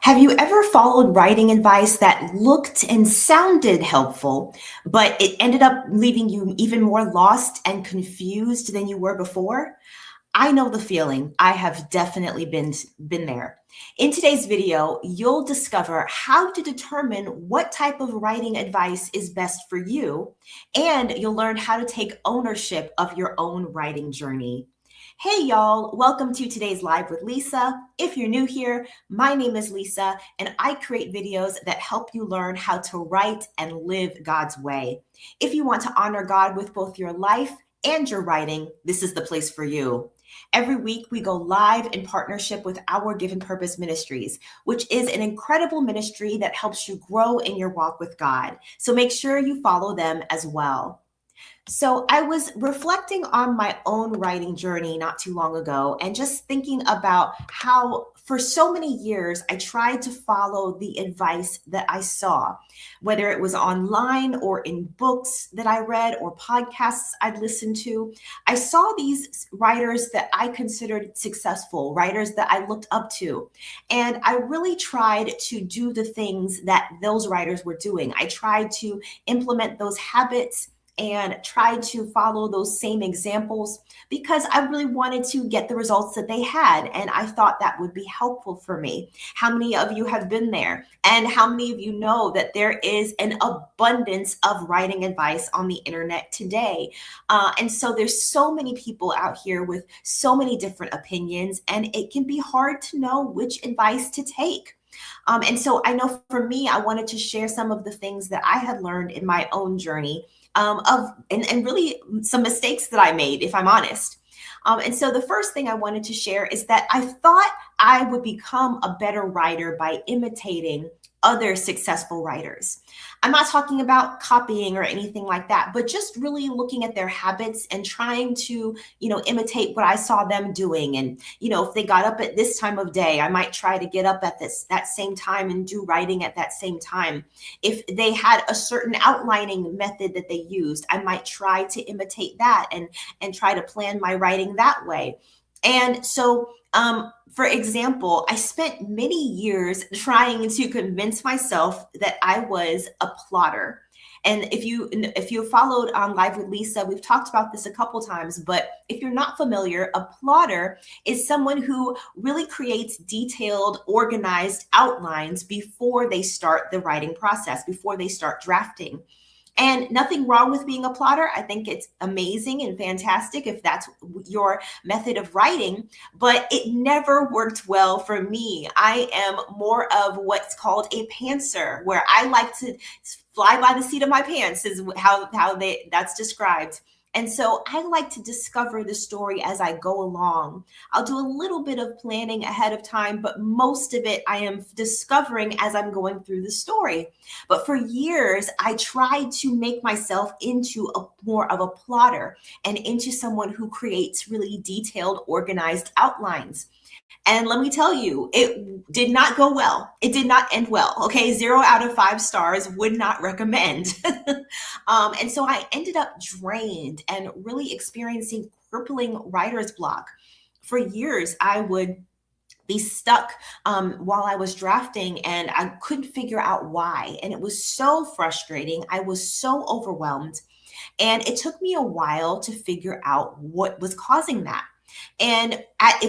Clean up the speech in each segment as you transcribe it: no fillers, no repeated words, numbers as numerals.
Have you ever followed writing advice that looked and sounded helpful, but it ended up leaving you even more lost and confused than you were before? I know the feeling. I have definitely been there. In today's video, you'll discover how to determine what type of writing advice is best for you, and you'll learn how to take ownership of your own writing journey. Hey y'all, welcome to today's Live with Lisa. If you're new here, my name is Lisa, and I create videos that help you learn how to write and live God's way. If you want to honor God with both your life and your writing, this is the place for you. Every week, we go live in partnership with Our Given Purpose Ministries, which is an incredible ministry that helps you grow in your walk with God. So make sure you follow them as well. So I was reflecting on my own writing journey not too long ago and just thinking about how for so many years I tried to follow the advice that I saw, whether it was online or in books that I read or podcasts I'd listened to. I saw these writers that I considered successful, writers that I looked up to, and I really tried to do the things that those writers were doing. I tried to implement those habits and tried to follow those same examples because I really wanted to get the results that they had. And I thought that would be helpful for me. How many of you have been there? And how many of you know that there is an abundance of writing advice on the internet today? And so there's so many people out here with so many different opinions, and it can be hard to know which advice to take. And so I know for me, I wanted to share some of the things that I had learned in my own journey and really some mistakes that I made, if I'm honest. And so the first thing I wanted to share is that I thought I would become a better writer by imitating other successful writers. I'm not talking about copying or anything like that, but just really looking at their habits and trying to, imitate what I saw them doing. And, if they got up at this time of day, I might try to get up at that same time and do writing at that same time. If they had a certain outlining method that they used, I might try to imitate that and try to plan my writing that way. And so, for example, I spent many years trying to convince myself that I was a plotter. And if you followed on Live with Lisa, we've talked about this a couple times, but if you're not familiar, a plotter is someone who really creates detailed, organized outlines before they start the writing process, before they start drafting. And nothing wrong with being a plotter. I think it's amazing and fantastic if that's your method of writing, but it never worked well for me. I am more of what's called a pantser, where I like to fly by the seat of my pants is how that's described. And so I like to discover the story as I go along. I'll do a little bit of planning ahead of time, but most of it I am discovering as I'm going through the story. But for years, I tried to make myself into more of a plotter and into someone who creates really detailed, organized outlines. And let me tell you, it did not go well. It did not end well. Okay, 0 out of 5 stars, would not recommend. And so I ended up drained and really experiencing crippling writer's block. For years, I would be stuck while I was drafting, and I couldn't figure out why. And it was so frustrating. I was so overwhelmed. And it took me a while to figure out what was causing that. And at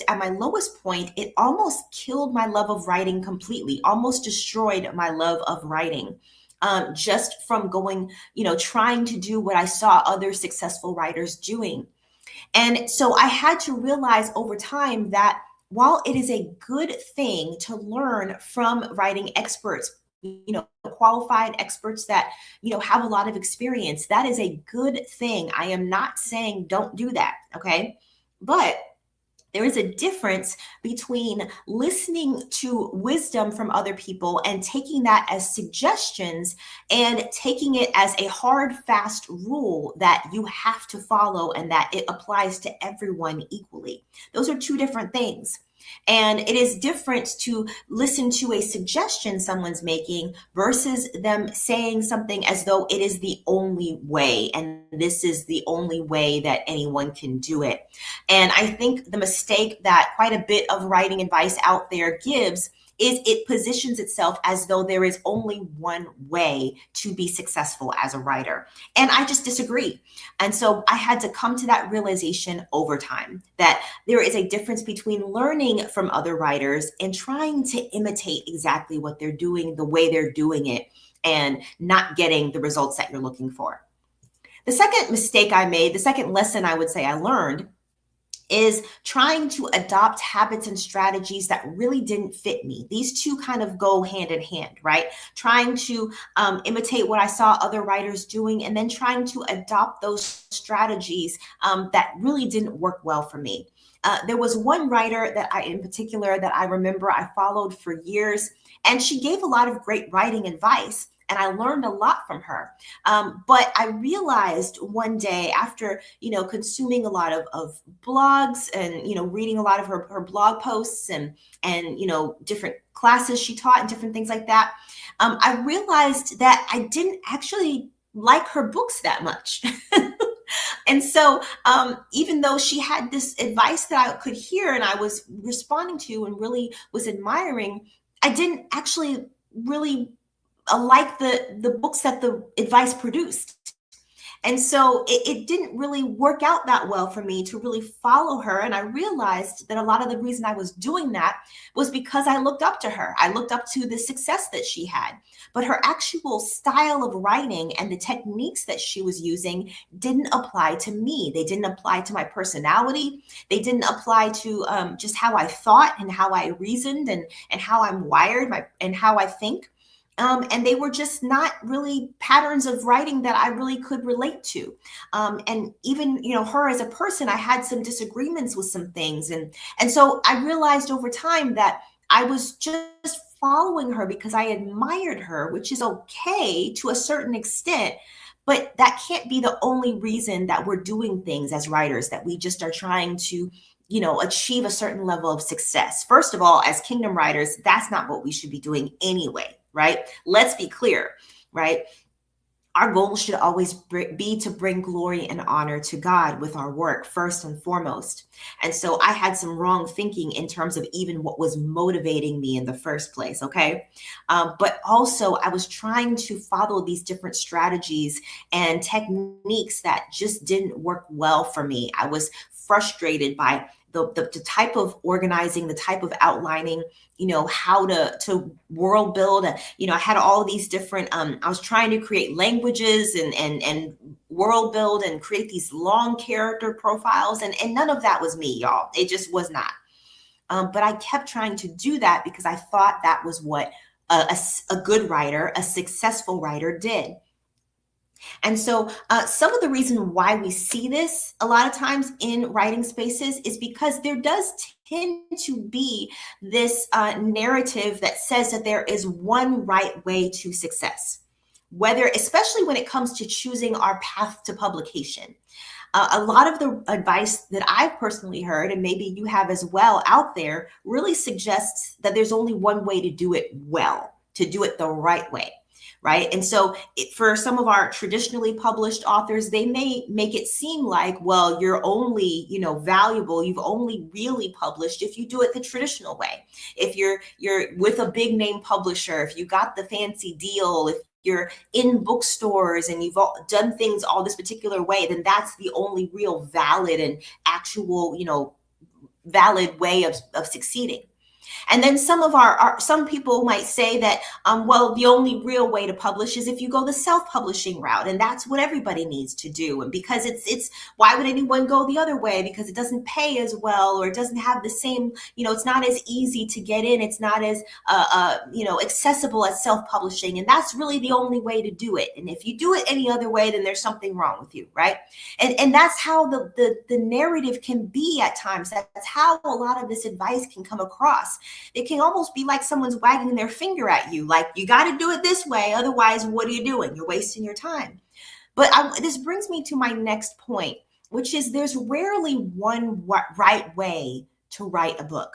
my lowest point, it almost killed my love of writing completely, almost destroyed my love of writing. Just from going, trying to do what I saw other successful writers doing. And so I had to realize over time that while it is a good thing to learn from writing experts, qualified experts that, have a lot of experience, that is a good thing. I am not saying don't do that. Okay. But there is a difference between listening to wisdom from other people and taking that as suggestions and taking it as a hard, fast rule that you have to follow and that it applies to everyone equally. Those are two different things. And it is different to listen to a suggestion someone's making versus them saying something as though it is the only way and this is the only way that anyone can do it. And I think the mistake that quite a bit of writing advice out there gives is it positions itself as though there is only one way to be successful as a writer. And I just disagree. And so I had to come to that realization over time that there is a difference between learning from other writers and trying to imitate exactly what they're doing, the way they're doing it, and not getting the results that you're looking for. The second mistake I made, the second lesson I would say I learned, is trying to adopt habits and strategies that really didn't fit me. These two kind of go hand in hand, right? Trying to imitate what I saw other writers doing, and then trying to adopt those strategies that really didn't work well for me. There was one writer in particular that I remember I followed for years, and she gave a lot of great writing advice. And I learned a lot from her. But I realized one day after, consuming a lot of blogs and, reading a lot of her blog posts and, different classes she taught and different things like that, I realized that I didn't actually like her books that much. And so even though she had this advice that I could hear and I was responding to and really was admiring, I didn't actually really like the books that the advice produced. And so it didn't really work out that well for me to really follow her. And I realized that a lot of the reason I was doing that was because I looked up to her. I looked up to the success that she had. But her actual style of writing and the techniques that she was using didn't apply to me. They didn't apply to my personality. They didn't apply to just how I thought and how I reasoned and how I'm wired and how I think. And they were just not really patterns of writing that I really could relate to. And even, her as a person, I had some disagreements with some things. And so I realized over time that I was just following her because I admired her, which is okay to a certain extent. But that can't be the only reason that we're doing things as writers, that we just are trying to achieve a certain level of success. First of all, as kingdom writers, that's not what we should be doing anyway, right? Let's be clear, right? Our goal should always be to bring glory and honor to God with our work, first and foremost. And so I had some wrong thinking in terms of even what was motivating me in the first place, okay? But also I was trying to follow these different strategies and techniques that just didn't work well for me. I was frustrated by the type of organizing, the type of outlining, how to world build. I had all these different, I was trying to create languages and world build and create these long character profiles. And none of that was me, y'all. It just was not. But I kept trying to do that because I thought that was what a good writer, a successful writer did. And so some of the reason why we see this a lot of times in writing spaces is because there does tend to be this narrative that says that there is one right way to success, especially when it comes to choosing our path to publication. A lot of the advice that I've personally heard, and maybe you have as well out there, really suggests that there's only one way to do it well, to do it the right way. Right. And so for some of our traditionally published authors, they may make it seem like, well, you're only, valuable. You've only really published if you do it the traditional way. If you're with a big name publisher, if you got the fancy deal, if you're in bookstores and you've done things all this particular way, then that's the only real valid and actual, valid way of succeeding. And then some people might say that, well, the only real way to publish is if you go the self-publishing route, and that's what everybody needs to do. And because it's why would anyone go the other way? Because it doesn't pay as well, or it doesn't have the same, it's not as easy to get in. It's not as, accessible as self-publishing. And that's really the only way to do it. And if you do it any other way, then there's something wrong with you, right? And that's how the narrative can be at times. That's how a lot of this advice can come across. It can almost be like someone's wagging their finger at you, like, you got to do it this way. Otherwise, what are you doing? You're wasting your time. But this brings me to my next point, which is there's rarely one right way to write a book.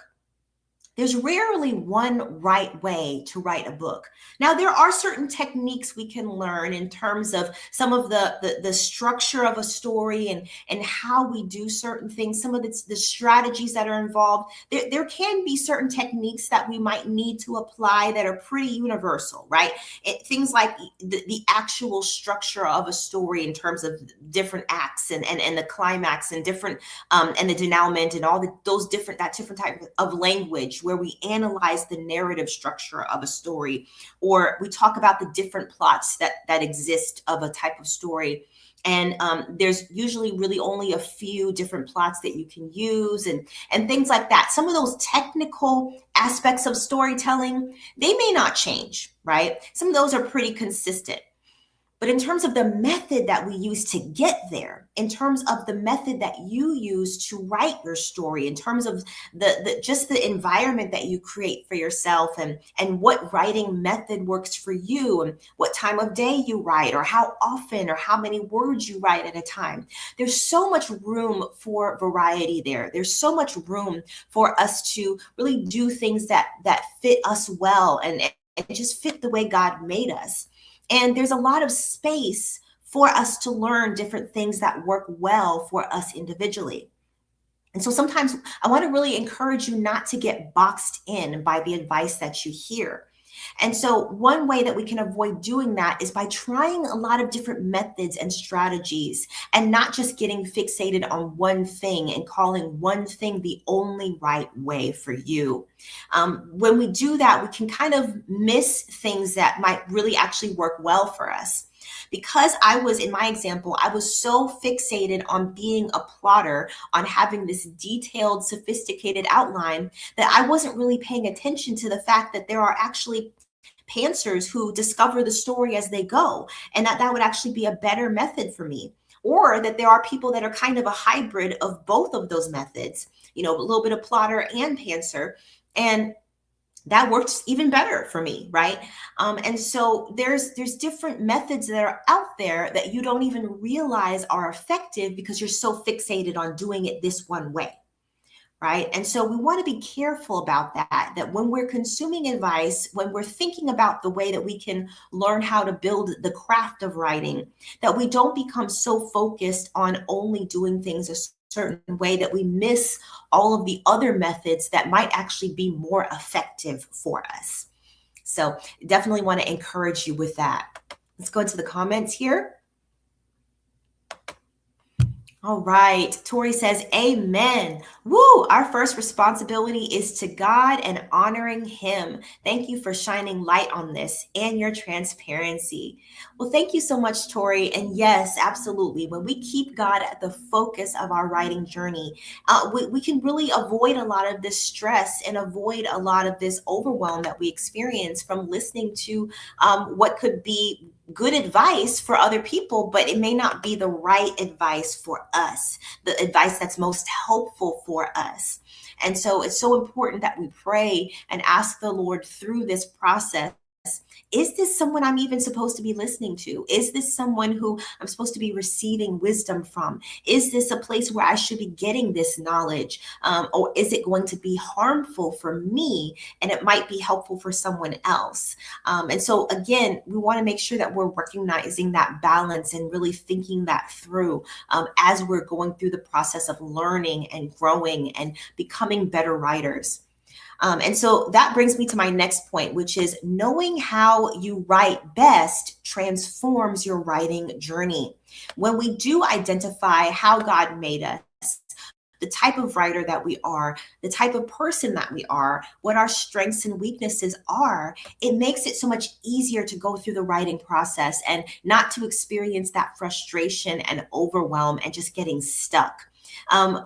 There's rarely one right way to write a book. Now, there are certain techniques we can learn in terms of some of the structure of a story and how we do certain things, some of the strategies that are involved. There can be certain techniques that we might need to apply that are pretty universal, right? Things like the actual structure of a story in terms of different acts and the climax and different and the denouement and all those different type of language where we analyze the narrative structure of a story, or we talk about the different plots that exist of a type of story. And there's usually really only a few different plots that you can use and things like that. Some of those technical aspects of storytelling, they may not change, right? Some of those are pretty consistent. But in terms of the method that we use to get there, in terms of the method that you use to write your story, in terms of just the environment that you create for yourself and what writing method works for you and what time of day you write or how often or how many words you write at a time. There's so much room for variety there. There's so much room for us to really do things that fit us well and just fit the way God made us. And there's a lot of space for us to learn different things that work well for us individually. And so sometimes I want to really encourage you not to get boxed in by the advice that you hear. And so one way that we can avoid doing that is by trying a lot of different methods and strategies and not just getting fixated on one thing and calling one thing the only right way for you. When we do that, we can kind of miss things that might really actually work well for us. Because in my example, I was so fixated on being a plotter, on having this detailed, sophisticated outline, that I wasn't really paying attention to the fact that there are actually pantsers who discover the story as they go, and that would actually be a better method for me. Or that there are people that are kind of a hybrid of both of those methods, a little bit of plotter and pantser. And that works even better for me, right? And so there's different methods that are out there that you don't even realize are effective because you're so fixated on doing it this one way, right? And so we want to be careful about that when we're consuming advice, when we're thinking about the way that we can learn how to build the craft of writing, that we don't become so focused on only doing things a certain way that we miss all of the other methods that might actually be more effective for us. So definitely want to encourage you with that. Let's go into the comments here. All right. Tori says, amen. Woo! Our first responsibility is to God and honoring him. Thank you for shining light on this and your transparency. Well, thank you so much, Tori. And yes, absolutely. When we keep God at the focus of our writing journey, we can really avoid a lot of this stress and avoid a lot of this overwhelm that we experience from listening to what could be good advice for other people, but it may not be the right advice for us, the advice that's most helpful for us. And so it's so important that we pray and ask the Lord through this process, is this someone I'm even supposed to be listening to? Is this someone who I'm supposed to be receiving wisdom from? Is this a place where I should be getting this knowledge? Or is it going to be harmful for me and it might be helpful for someone else? And so again, we want to make sure that we're recognizing that balance and really thinking that through as we're going through the process of learning and growing and becoming better writers. And so that brings me to my next point, which is knowing how you write best transforms your writing journey. When we do identify how God made us, the type of writer that we are, the type of person that we are, what our strengths and weaknesses are, it makes it so much easier to go through the writing process and not to experience that frustration and overwhelm and just getting stuck.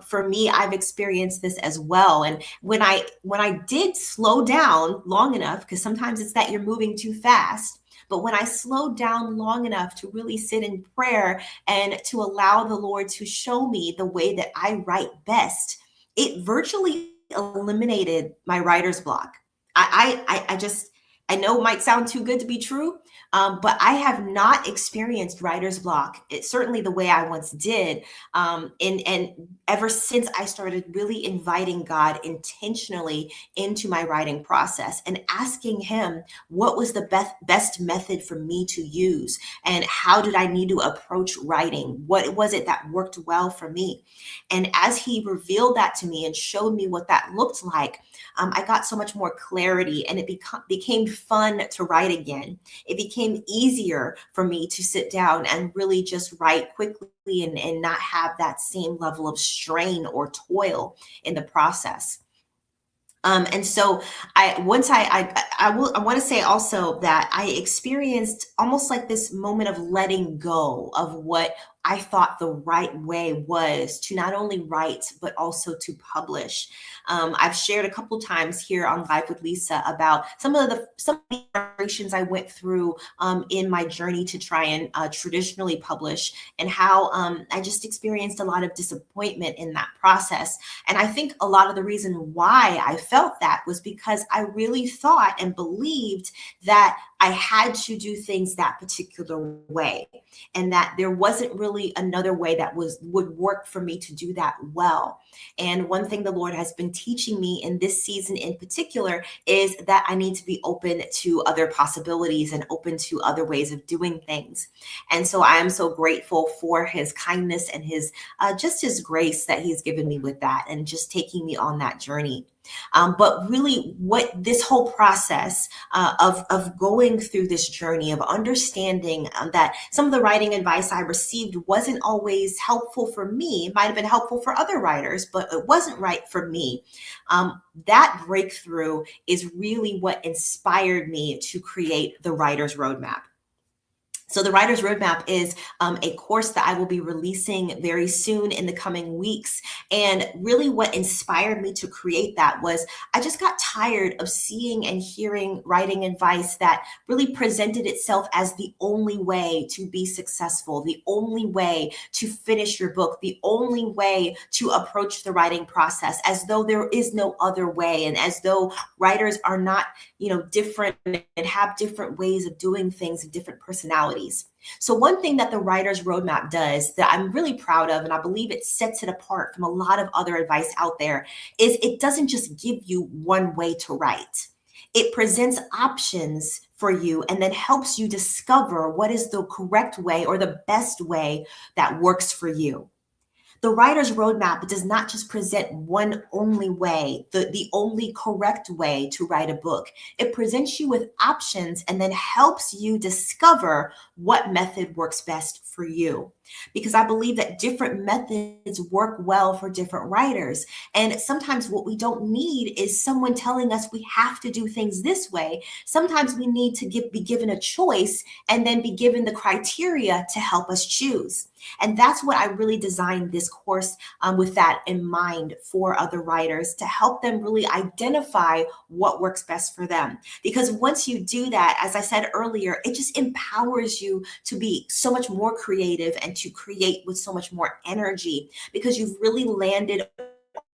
For me, I've experienced this as well. And when I did slow down long enough, because sometimes it's that you're moving too fast, but when I slowed down long enough to really sit in prayer and to allow the Lord to show me the way that I write best, it virtually eliminated my writer's block. I know it might sound too good to be true, but I have not experienced writer's block. It's certainly the way I once did. And ever since I started really inviting God intentionally into my writing process and asking Him what was the best method for me to use, and how did I need to approach writing? What was it that worked well for me? And as He revealed that to me and showed me what that looked like, I got so much more clarity, and it became fun to write again. It became easier for me to sit down and really just write quickly, and not have that same level of strain or toil in the process. And so I once I want to say also that I experienced almost like this moment of letting go of what I thought the right way was to not only write but also to publish. I've shared a couple times here on Live with Lisa about some of the iterations I went through in my journey to try and traditionally publish, and how I just experienced a lot of disappointment in that process. And I think a lot of the reason why I felt that was because I really thought and believed that I had to do things that particular way, and that there wasn't really another way that would work for me to do that well. And one thing the Lord has been teaching me in this season in particular is that I need to be open to other possibilities and open to other ways of doing things. And so I am so grateful for His kindness and His just His grace that He's given me with that, and just taking me on that journey. But really, what this whole process of going through this journey of understanding that some of the writing advice I received wasn't always helpful for me. It might have been helpful for other writers, but it wasn't right for me. That breakthrough is really what inspired me to create the Writer's Roadmap. So the Writer's Roadmap is a course that I will be releasing very soon in the coming weeks. And really what inspired me to create that was I just got tired of seeing and hearing writing advice that really presented itself as the only way to be successful, the only way to finish your book, the only way to approach the writing process, as though there is no other way, and as though writers are not, different and have different ways of doing things and different personalities. So one thing that the Writer's Roadmap does that I'm really proud of, and I believe it sets it apart from a lot of other advice out there, is it doesn't just give you one way to write. It presents options for you and then helps you discover what is the correct way or the best way that works for you. The Writer's Roadmap does not just present one only way, the only correct way to write a book. It presents you with options and then helps you discover what method works best for you. Because I believe that different methods work well for different writers. And sometimes what we don't need is someone telling us we have to do things this way. Sometimes we need to be given a choice and then be given the criteria to help us choose. And that's what I really designed this course with that in mind for other writers, to help them really identify what works best for them. Because once you do that, as I said earlier, it just empowers you to be so much more creative and to create with so much more energy, because you've really landed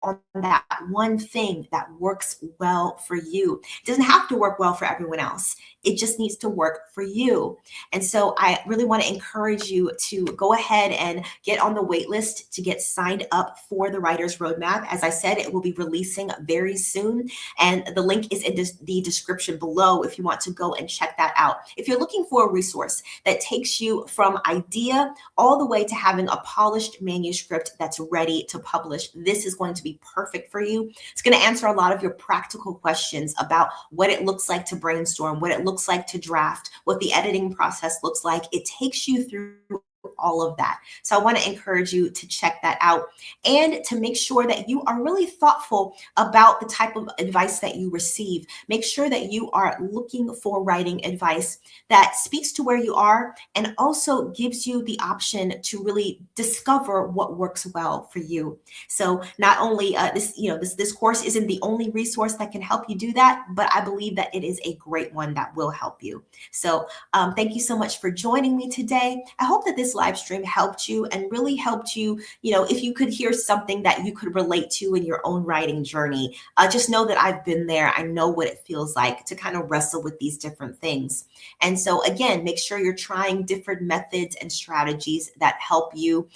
on that one thing that works well for you. It doesn't have to work well for everyone else. It just needs to work for you. And so I really want to encourage you to go ahead and get on the wait list to get signed up for the Writer's Roadmap. As I said, it will be releasing very soon. And the link is in the description below if you want to go and check that out. If you're looking for a resource that takes you from idea all the way to having a polished manuscript that's ready to publish, this is going to be perfect for you. It's going to answer a lot of your practical questions about what it looks like to brainstorm, what it looks like to draft, what the editing process looks like. It takes you through all of that. So I want to encourage you to check that out, and to make sure that you are really thoughtful about the type of advice that you receive. Make sure that you are looking for writing advice that speaks to where you are and also gives you the option to really discover what works well for you. So not only this course isn't the only resource that can help you do that, but I believe that it is a great one that will help you. So thank you so much for joining me today. I hope that this this live stream helped you and really helped you, if you could hear something that you could relate to in your own writing journey, just know that I've been there. I know what it feels like to kind of wrestle with these different things. And so again, make sure you're trying different methods and strategies that help you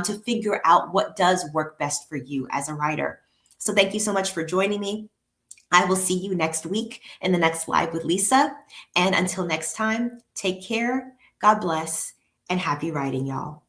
to figure out what does work best for you as a writer. So thank you so much for joining me. I will see you next week in the next Live with Lisa. And until next time, take care, God bless, and happy writing, y'all.